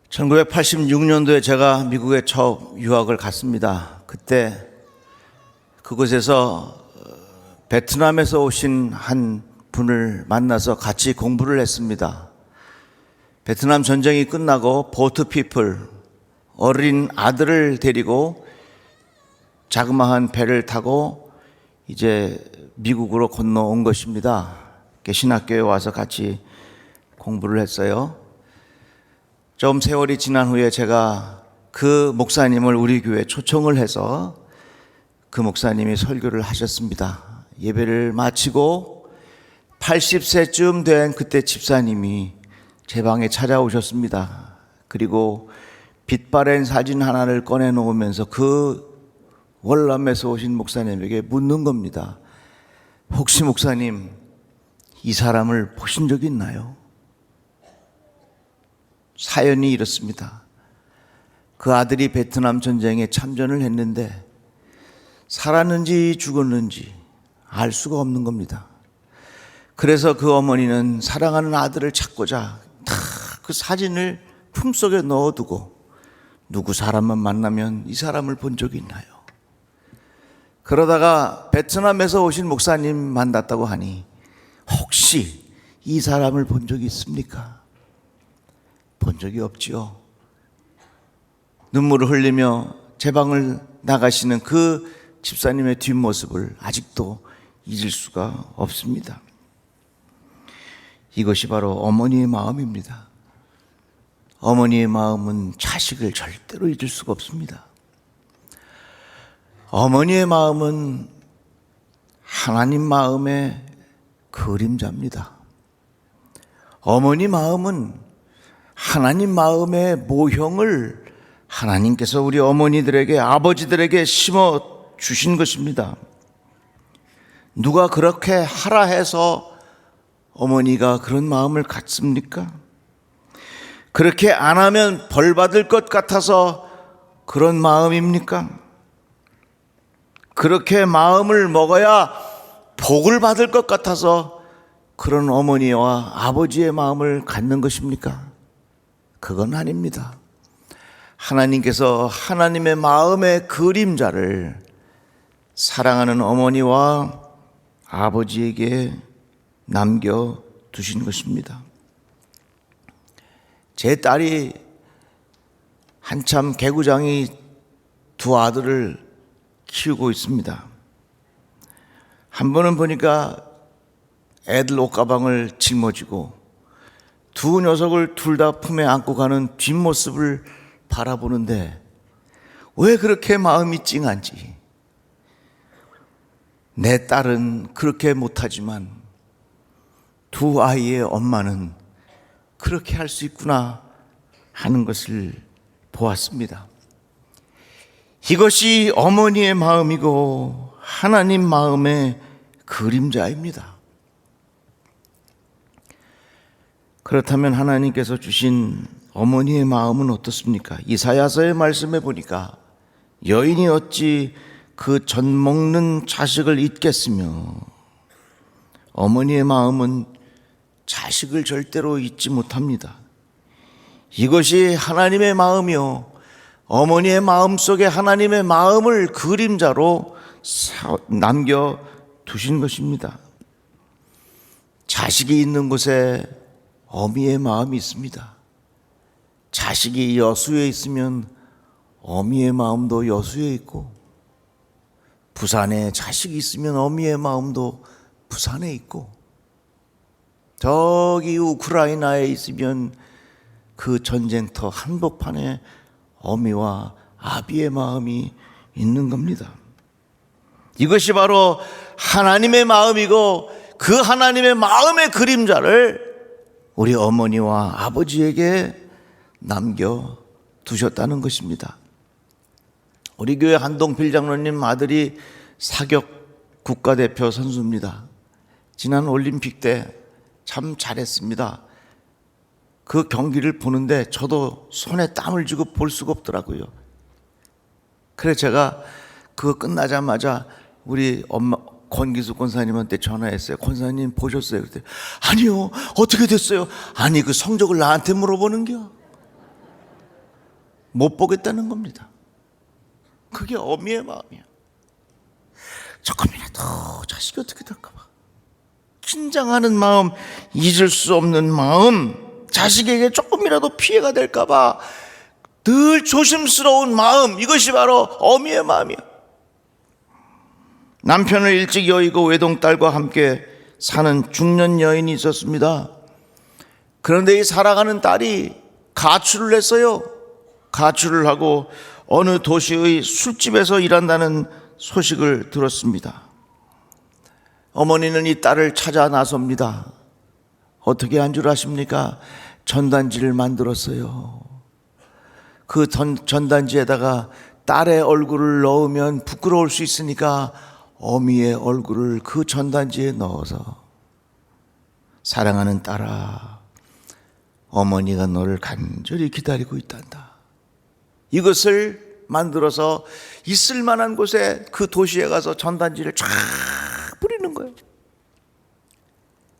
1986년도에 제가 미국에 처음 유학을 갔습니다. 그때 그곳에서 베트남에서 오신 한 분을 만나서 같이 공부를 했습니다. 베트남 전쟁이 끝나고 보트 피플, 어린 아들을 데리고 자그마한 배를 타고 이제 미국으로 건너온 것입니다. 신학교에 와서 같이 공부를 했어요. 좀 세월이 지난 후에 제가 그 목사님을 우리 교회에 초청을 해서 그 목사님이 설교를 하셨습니다. 예배를 마치고 80세쯤 된 그때 집사님이 제 방에 찾아오셨습니다. 그리고 빛바랜 사진 하나를 꺼내놓으면서 그 월남에서 오신 목사님에게 묻는 겁니다. 혹시 목사님, 이 사람을 보신 적이 있나요? 사연이 이렇습니다. 그 아들이 베트남 전쟁에 참전을 했는데 살았는지 죽었는지 알 수가 없는 겁니다. 그래서 그 어머니는 사랑하는 아들을 찾고자 다 그 사진을 품속에 넣어두고 누구 사람만 만나면 이 사람을 본 적이 있나요? 그러다가 베트남에서 오신 목사님 만났다고 하니 혹시 이 사람을 본 적이 있습니까? 본 적이 없지요. 눈물을 흘리며 제 방을 나가시는 그 집사님의 뒷모습을 아직도 잊을 수가 없습니다. 이것이 바로 어머니의 마음입니다. 어머니의 마음은 자식을 절대로 잊을 수가 없습니다. 어머니의 마음은 하나님 마음의 그림자입니다. 어머니 마음은 하나님 마음의 모형을 하나님께서 우리 어머니들에게, 아버지들에게 심어 주신 것입니다. 누가 그렇게 하라 해서 어머니가 그런 마음을 갖습니까? 그렇게 안 하면 벌 받을 것 같아서 그런 마음입니까? 그렇게 마음을 먹어야 복을 받을 것 같아서 그런 어머니와 아버지의 마음을 갖는 것입니까? 그건 아닙니다. 하나님께서 하나님의 마음의 그림자를 사랑하는 어머니와 아버지에게 남겨두신 것입니다. 제 딸이 한참 개구장이 두 아들을 키우고 있습니다. 한 번은 보니까 애들 옷가방을 짊어지고 두 녀석을 둘 다 품에 안고 가는 뒷모습을 바라보는데 왜 그렇게 마음이 찡한지. 내 딸은 그렇게 못하지만 두 아이의 엄마는 그렇게 할 수 있구나 하는 것을 보았습니다. 이것이 어머니의 마음이고 하나님 마음의 그림자입니다. 그렇다면 하나님께서 주신 어머니의 마음은 어떻습니까? 이사야서의 말씀에 보니까 여인이 어찌 그 젖 먹는 자식을 잊겠으며, 어머니의 마음은 자식을 절대로 잊지 못합니다. 이것이 하나님의 마음이요, 어머니의 마음 속에 하나님의 마음을 그림자로 남겨두신 것입니다. 자식이 있는 곳에 어미의 마음이 있습니다. 자식이 여수에 있으면 어미의 마음도 여수에 있고, 부산에 자식이 있으면 어미의 마음도 부산에 있고, 저기 우크라이나에 있으면 그 전쟁터 한복판에 어미와 아비의 마음이 있는 겁니다. 이것이 바로 하나님의 마음이고 그 하나님의 마음의 그림자를 우리 어머니와 아버지에게 남겨두셨다는 것입니다. 우리 교회 한동필 장로님 아들이 사격 국가대표 선수입니다. 지난 올림픽 때 참 잘했습니다. 그 경기를 보는데 저도 손에 땀을 쥐고 볼 수가 없더라고요. 그래서 제가 그거 끝나자마자 우리 엄마 권기수 권사님한테 전화했어요. 권사님 보셨어요? 그랬더니 아니요, 어떻게 됐어요? 아니 그 성적을 나한테 물어보는겨? 못 보겠다는 겁니다. 그게 어미의 마음이야. 조금이라도 자식이 어떻게 될까 봐 긴장하는 마음, 잊을 수 없는 마음, 자식에게 조금이라도 피해가 될까 봐 늘 조심스러운 마음, 이것이 바로 어미의 마음이야. 남편을 일찍 여의고 외동딸과 함께 사는 중년 여인이 있었습니다. 그런데 이 사랑하는 딸이 가출을 했어요. 가출을 하고 어느 도시의 술집에서 일한다는 소식을 들었습니다. 어머니는 이 딸을 찾아 나섭니다. 어떻게 한 줄 아십니까? 전단지를 만들었어요. 그 전단지에다가 딸의 얼굴을 넣으면 부끄러울 수 있으니까 어미의 얼굴을 그 전단지에 넣어서, 사랑하는 딸아, 어머니가 너를 간절히 기다리고 있단다. 이것을 만들어서 있을 만한 곳에, 그 도시에 가서 전단지를 쫙 뿌리는 거예요.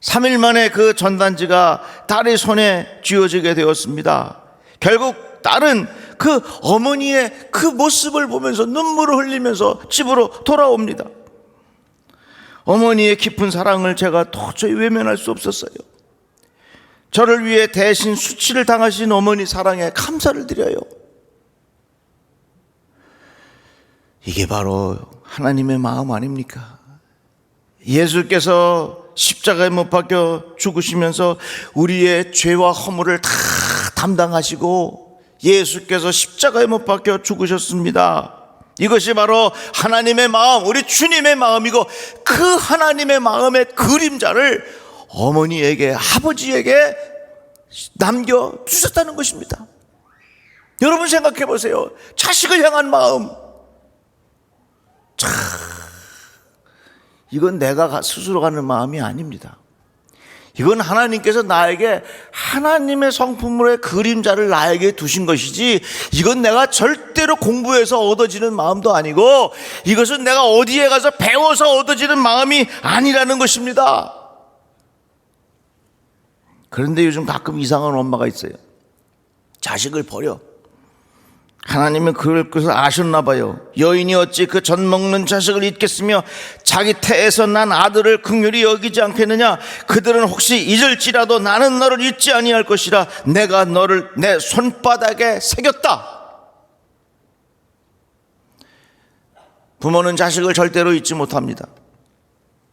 3일 만에 그 전단지가 딸의 손에 쥐어지게 되었습니다. 결국 딸은 그 어머니의 그 모습을 보면서 눈물을 흘리면서 집으로 돌아옵니다. 어머니의 깊은 사랑을 제가 도저히 외면할 수 없었어요. 저를 위해 대신 수치를 당하신 어머니 사랑에 감사를 드려요. 이게 바로 하나님의 마음 아닙니까? 예수께서 십자가에 못 박혀 죽으시면서 우리의 죄와 허물을 다 담당하시고 예수께서 십자가에 못 박혀 죽으셨습니다. 이것이 바로 하나님의 마음, 우리 주님의 마음이고, 그 하나님의 마음의 그림자를 어머니에게, 아버지에게 남겨주셨다는 것입니다. 여러분 생각해 보세요. 자식을 향한 마음, 이건 내가 스스로 가는 마음이 아닙니다. 이건 하나님께서 나에게 하나님의 성품으로의 그림자를 나에게 두신 것이지, 이건 내가 절대로 공부해서 얻어지는 마음도 아니고, 이것은 내가 어디에 가서 배워서 얻어지는 마음이 아니라는 것입니다. 그런데 요즘 가끔 이상한 엄마가 있어요. 자식을 버려. 하나님은 그럴 것을 아셨나 봐요. 여인이 어찌 그 젖 먹는 자식을 잊겠으며 자기 태에서 난 아들을 긍휼히 여기지 않겠느냐. 그들은 혹시 잊을지라도 나는 너를 잊지 아니할 것이라. 내가 너를 내 손바닥에 새겼다. 부모는 자식을 절대로 잊지 못합니다.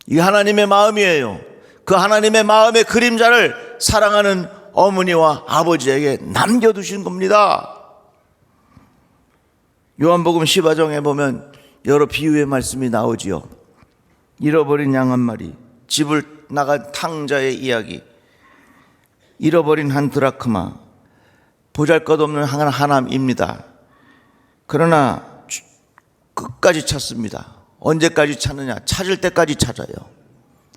이게 하나님의 마음이에요. 그 하나님의 마음의 그림자를 사랑하는 어머니와 아버지에게 남겨두신 겁니다. 요한복음 10화정에 보면 여러 비유의 말씀이 나오지요. 잃어버린 양 한 마리, 집을 나간 탕자의 이야기, 잃어버린 한 드라크마, 보잘것없는 하나입니다. 그러나 끝까지 찾습니다. 언제까지 찾느냐? 찾을 때까지 찾아요.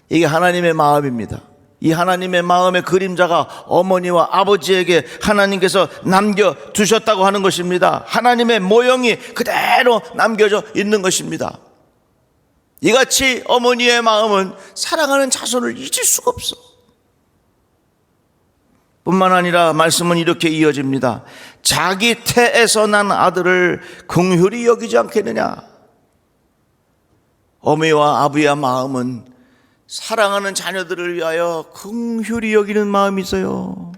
이게 하나님의 마음입니다. 이 하나님의 마음의 그림자가 어머니와 아버지에게 하나님께서 남겨두셨다고 하는 것입니다. 하나님의 모형이 그대로 남겨져 있는 것입니다. 이같이 어머니의 마음은 사랑하는 자손을 잊을 수가 없어. 뿐만 아니라 말씀은 이렇게 이어집니다. 자기 태에서 난 아들을 긍휼히 여기지 않겠느냐. 어머니와 아버지의 마음은 사랑하는 자녀들을 위하여 긍휼히 여기는 마음이 있어요.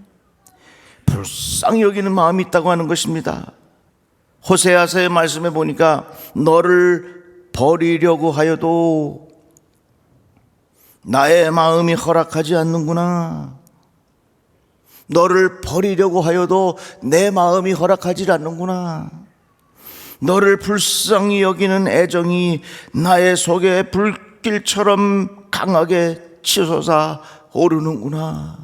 불쌍히 여기는 마음이 있다고 하는 것입니다. 호세아서의 말씀에 보니까 너를 버리려고 하여도 나의 마음이 허락하지 않는구나. 너를 버리려고 하여도 내 마음이 허락하지 않는구나. 너를 불쌍히 여기는 애정이 나의 속에 불길처럼 강하게 치솟아 오르는구나.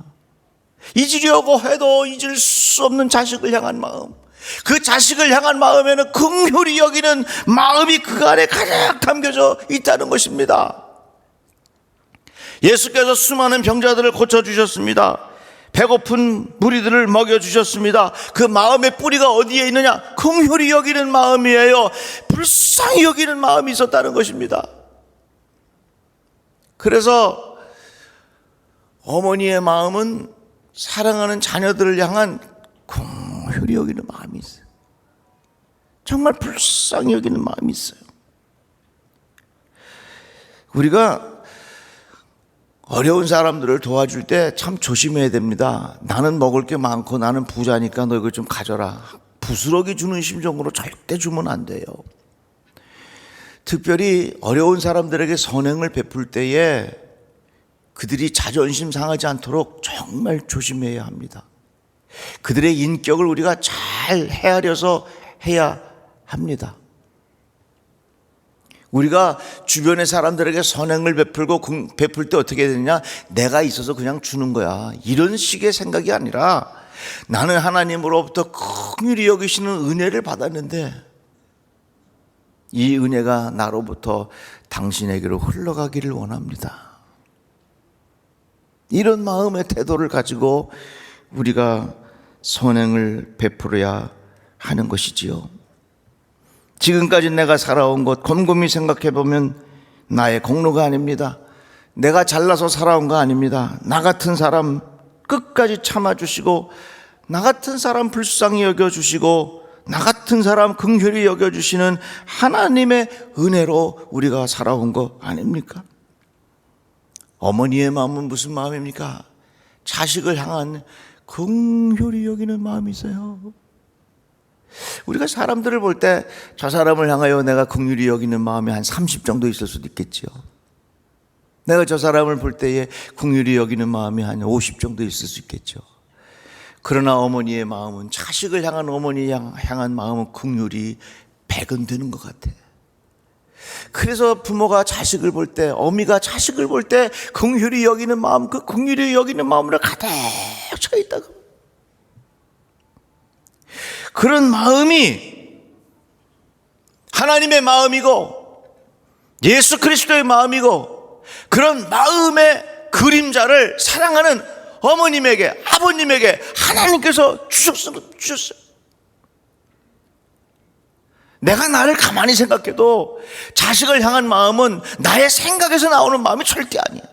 잊으려고 해도 잊을 수 없는 자식을 향한 마음, 그 자식을 향한 마음에는 긍휼히 여기는 마음이 그 안에 가득 담겨져 있다는 것입니다. 예수께서 수많은 병자들을 고쳐주셨습니다. 배고픈 무리들을 먹여주셨습니다. 그 마음의 뿌리가 어디에 있느냐? 긍휼히 여기는 마음이에요. 불쌍히 여기는 마음이 있었다는 것입니다. 그래서 어머니의 마음은 사랑하는 자녀들을 향한 긍휼히 여기는 마음이 있어요. 정말 불쌍히 여기는 마음이 있어요. 우리가 어려운 사람들을 도와줄 때 참 조심해야 됩니다. 나는 먹을 게 많고 나는 부자니까 너 이거 좀 가져라. 부스러기 주는 심정으로 절대 주면 안 돼요. 특별히 어려운 사람들에게 선행을 베풀 때에 그들이 자존심 상하지 않도록 정말 조심해야 합니다. 그들의 인격을 우리가 잘 헤아려서 해야 합니다. 우리가 주변의 사람들에게 선행을 베풀 때 어떻게 되느냐? 내가 있어서 그냥 주는 거야. 이런 식의 생각이 아니라 나는 하나님으로부터 긍휼히 여기시는 은혜를 받았는데 이 은혜가 나로부터 당신에게로 흘러가기를 원합니다. 이런 마음의 태도를 가지고 우리가 선행을 베풀어야 하는 것이지요. 지금까지 내가 살아온 것 곰곰이 생각해 보면 나의 공로가 아닙니다. 내가 잘나서 살아온 거 아닙니다. 나 같은 사람 끝까지 참아주시고, 나 같은 사람 불쌍히 여겨주시고, 나 같은 사람 긍휼히 여겨주시는 하나님의 은혜로 우리가 살아온 거 아닙니까? 어머니의 마음은 무슨 마음입니까? 자식을 향한 긍휼히 여기는 마음이 있어요. 우리가 사람들을 볼 때 저 사람을 향하여 내가 긍휼히 여기는 마음이 한 30 정도 있을 수도 있겠죠. 내가 저 사람을 볼 때에 긍휼히 여기는 마음이 한 50 정도 있을 수 있겠죠. 그러나 어머니의 마음은, 자식을 향한 어머니 향한 마음은 긍휼이 100은 되는 것 같아. 그래서 부모가 자식을 볼 때, 어미가 자식을 볼 때 긍휼히 여기는 마음, 그 긍휼히 여기는 마음으로 가득 차 있다고. 그런 마음이 하나님의 마음이고 예수 그리스도의 마음이고, 그런 마음의 그림자를 사랑하는 어머님에게, 아버님에게 하나님께서 주셨어요. 내가 나를 가만히 생각해도 자식을 향한 마음은 나의 생각에서 나오는 마음이 절대 아니야.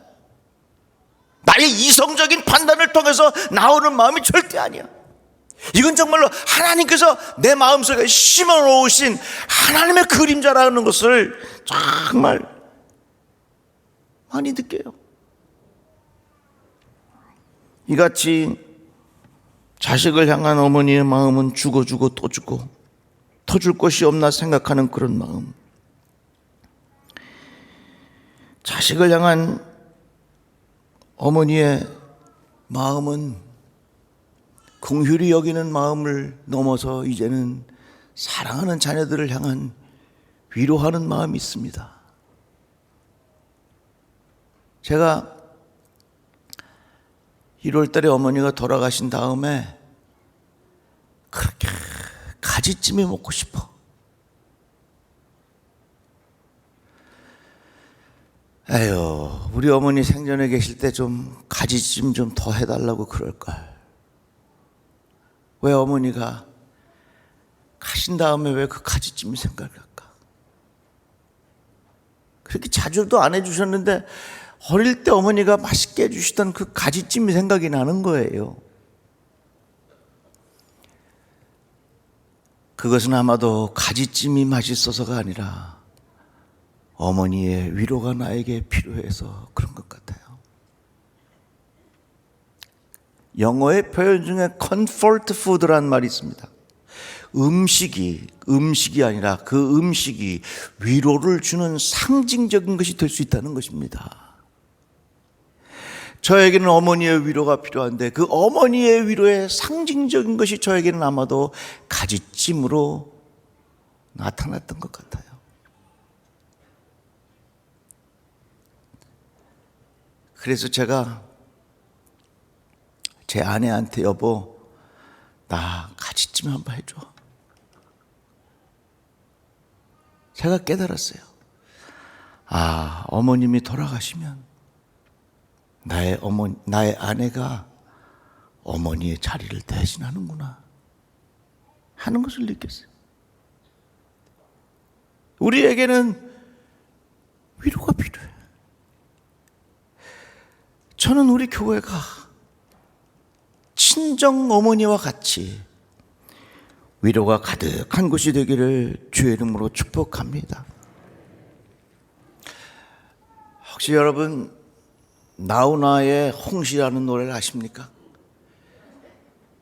나의 이성적인 판단을 통해서 나오는 마음이 절대 아니야. 이건 정말로 하나님께서 내 마음속에 심어놓으신 하나님의 그림자라는 것을 정말 많이 느껴요. 이같이 자식을 향한 어머니의 마음은 주고 또 주고 더 줄 것이 없나 생각하는 그런 마음. 자식을 향한 어머니의 마음은 긍휼히 여기는 마음을 넘어서 이제는 사랑하는 자녀들을 향한 위로하는 마음이 있습니다. 제가 1월 달에 어머니가 돌아가신 다음에 그렇게 가지찜이 먹고 싶어. 에휴, 우리 어머니 생전에 계실 때 좀 가지찜 좀 더 해달라고 그럴걸. 왜 어머니가 가신 다음에 왜 그 가지찜이 생각날까? 그렇게 자주도 안 해주셨는데 어릴 때 어머니가 맛있게 해주시던 그 가지찜이 생각이 나는 거예요. 그것은 아마도 가지찜이 맛있어서가 아니라 어머니의 위로가 나에게 필요해서 그런 것 같아요. 영어의 표현 중에 comfort food라는 말이 있습니다. 음식이 아니라 그 음식이 위로를 주는 상징적인 것이 될 수 있다는 것입니다. 저에게는 어머니의 위로가 필요한데 그 어머니의 위로의 상징적인 것이 저에게는 아마도 가지찜으로 나타났던 것 같아요. 그래서 제가 제 아내한테 여보, 나 가지찜 한번 해줘. 제가 깨달았어요. 아, 어머님이 돌아가시면 나의 아내가 어머니의 자리를 대신하는구나 하는 것을 느꼈어요. 우리에게는 위로가 필요해. 저는 우리 교회가 친정 어머니와 같이 위로가 가득한 곳이 되기를 주의 이름으로 축복합니다. 혹시 여러분 나훈아의 홍시라는 노래를 아십니까?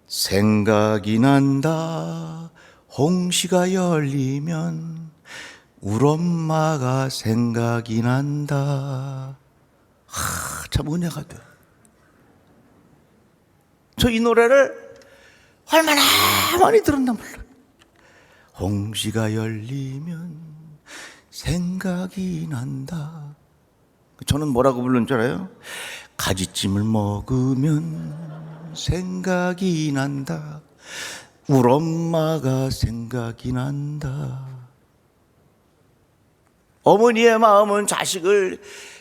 생각이 난다 홍시가 열리면 울 엄마가 생각이 난다. 참 은혜가 돼. 저 이 노래를 얼마나 많이 들었나 몰라요. 홍시가 열리면 생각이 난다. 저는 뭐라고 부르는 줄 알아요? 가지찜을 먹으면 생각이 난다. 울 엄마가 생각이 난다. 어머니의 마음은 자식을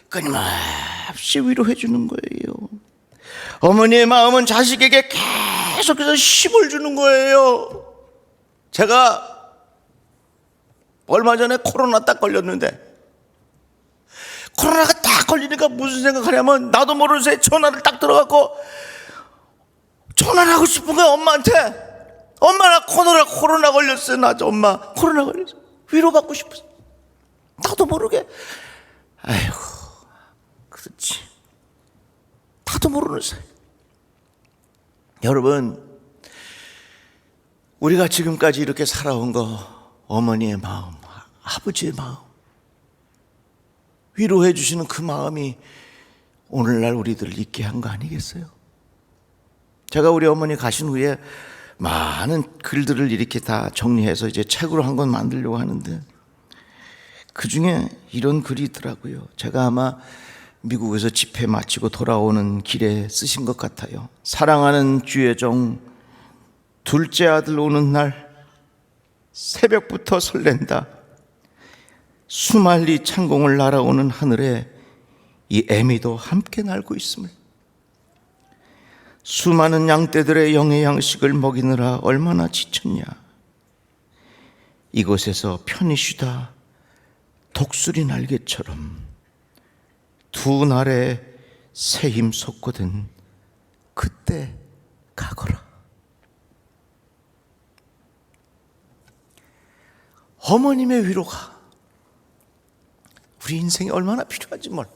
끊임없이 위로해 주는 거예요. 어머니의 마음은 자식에게 계속해서 힘을 주는 거예요. 제가 얼마 전에 코로나 딱 걸렸는데, 코로나가 딱 걸리니까 무슨 생각하냐면 나도 모르는 새에 전화를 딱 들어갖고 전화를 하고 싶은 거야. 엄마한테. 엄마 나 코로나 걸렸어. 나 엄마 코로나 걸렸어. 위로받고 싶었어. 나도 모르게. 아이고 그렇지. 나도 모르는 사이. 여러분 우리가 지금까지 이렇게 살아온 거 어머니의 마음, 아버지의 마음, 위로해 주시는 그 마음이 오늘날 우리들을 있게 한 거 아니겠어요? 제가 우리 어머니 가신 후에 많은 글들을 이렇게 다 정리해서 이제 책으로 한 권 만들려고 하는데 그 중에 이런 글이 있더라고요. 제가 아마 미국에서 집회 마치고 돌아오는 길에 쓰신 것 같아요. 사랑하는 주의 종, 둘째 아들 오는 날 새벽부터 설렌다. 수만리 창공을 날아오는 하늘에 이 애미도 함께 날고 있음을. 수많은 양떼들의 영의 양식을 먹이느라 얼마나 지쳤냐. 이곳에서 편히 쉬다 독수리 날개처럼 두 날에 새 힘 솟거든 그때 가거라. 어머님의 위로가 우리 인생에 얼마나 필요하지 뭘.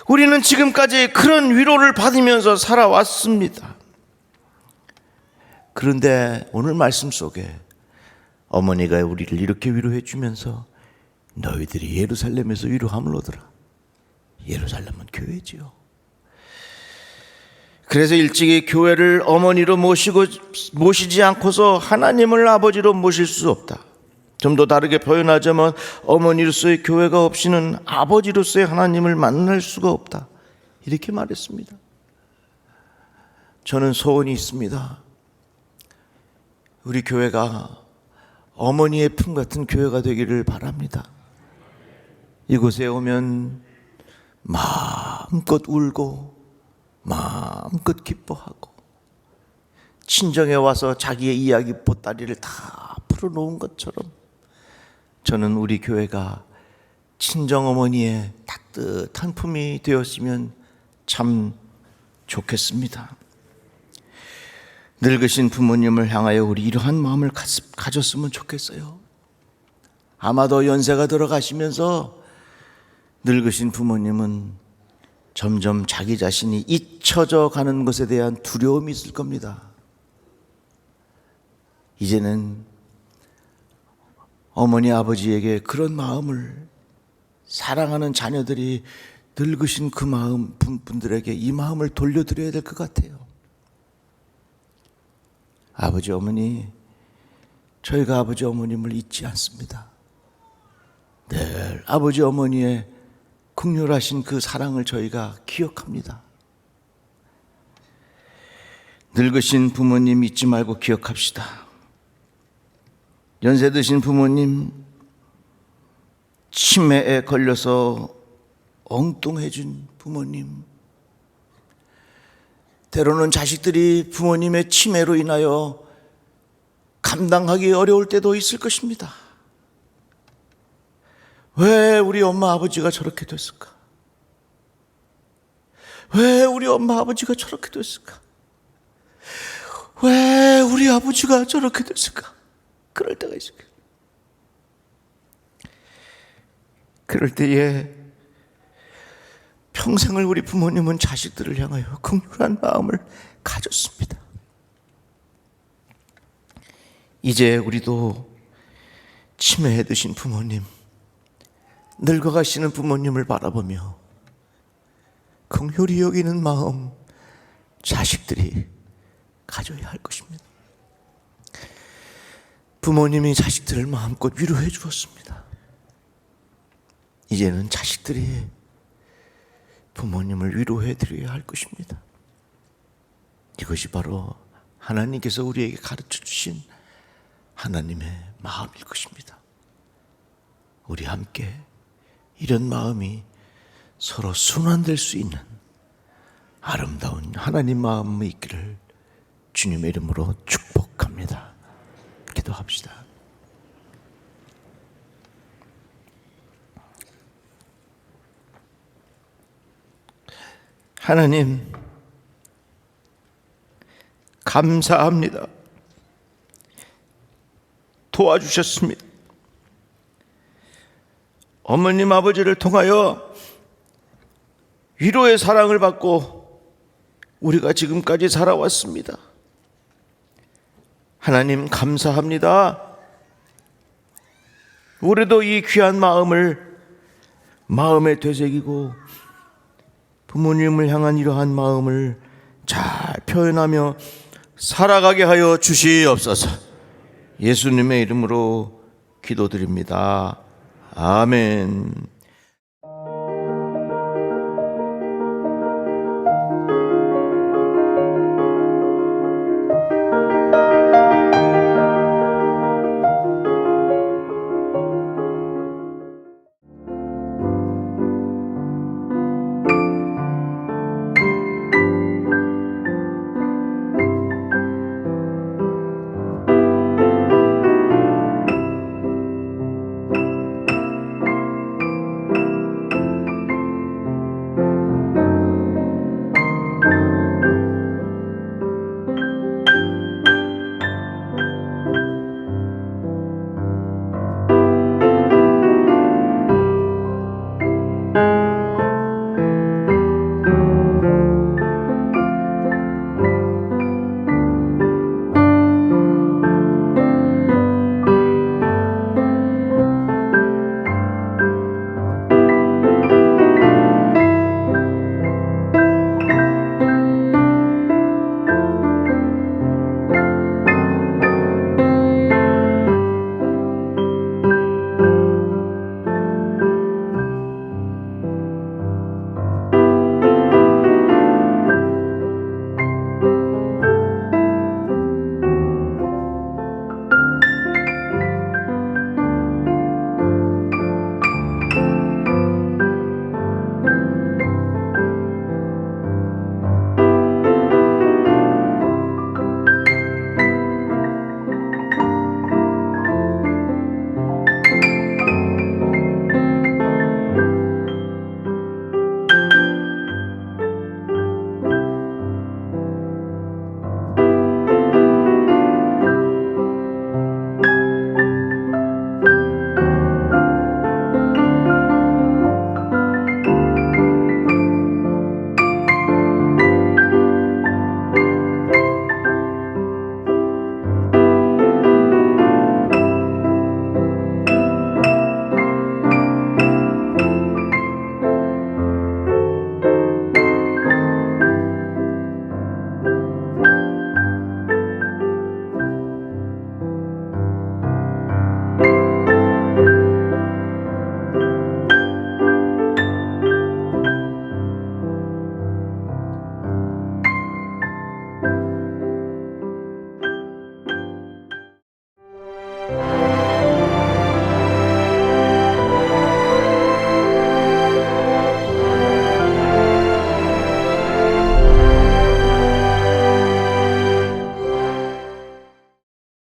우리는 지금까지 그런 위로를 받으면서 살아왔습니다. 그런데 오늘 말씀 속에 어머니가 우리를 이렇게 위로해 주면서 너희들이 예루살렘에서 위로함을 얻으라. 예루살렘은 교회지요. 그래서 일찍이 교회를 어머니로 모시지 않고서 하나님을 아버지로 모실 수 없다. 좀 더 다르게 표현하자면 어머니로서의 교회가 없이는 아버지로서의 하나님을 만날 수가 없다. 이렇게 말했습니다. 저는 소원이 있습니다. 우리 교회가 어머니의 품 같은 교회가 되기를 바랍니다. 이곳에 오면 마음껏 울고 마음껏 기뻐하고 친정에 와서 자기의 이야기 보따리를 다 풀어놓은 것처럼 저는 우리 교회가 친정어머니의 따뜻한 품이 되었으면 참 좋겠습니다. 늙으신 부모님을 향하여 우리 이러한 마음을 가졌으면 좋겠어요. 아마도 연세가 들어가시면서 늙으신 부모님은 점점 자기 자신이 잊혀져 가는 것에 대한 두려움이 있을 겁니다. 이제는 어머니 아버지에게 그런 마음을, 사랑하는 자녀들이 늙으신 그 마음, 분들에게 이 마음을 돌려드려야 될 것 같아요. 아버지 어머니, 저희가 아버지 어머님을 잊지 않습니다. 늘 아버지 어머니의 긍휼하신 그 사랑을 저희가 기억합니다. 늙으신 부모님 잊지 말고 기억합시다. 연세 드신 부모님, 치매에 걸려서 엉뚱해진 부모님, 때로는 자식들이 부모님의 치매로 인하여 감당하기 어려울 때도 있을 것입니다. 왜 우리 엄마 아버지가 저렇게 됐을까? 왜 우리 엄마 아버지가 저렇게 됐을까? 왜 우리 아버지가 저렇게 됐을까? 그럴 때가 있어요. 그럴 때에 평생을 우리 부모님은 자식들을 향하여 긍휼한 마음을 가졌습니다. 이제 우리도 치매에 드신 부모님, 늙어가시는 부모님을 바라보며 긍휼히 여기는 마음 자식들이 가져야 할 것입니다. 부모님이 자식들을 마음껏 위로해 주었습니다. 이제는 자식들이 부모님을 위로해 드려야 할 것입니다. 이것이 바로 하나님께서 우리에게 가르쳐 주신 하나님의 마음일 것입니다. 우리 함께 이런 마음이 서로 순환될 수 있는 아름다운 하나님 마음이 있기를 주님의 이름으로 축복합니다. 기도합시다. 하나님, 감사합니다. 도와주셨습니다. 어머님, 아버지를 통하여 위로의 사랑을 받고 우리가 지금까지 살아왔습니다. 하나님, 감사합니다. 우리도 이 귀한 마음을 마음에 되새기고 부모님을 향한 이러한 마음을 잘 표현하며 살아가게 하여 주시옵소서. 예수님의 이름으로 기도드립니다. 아멘.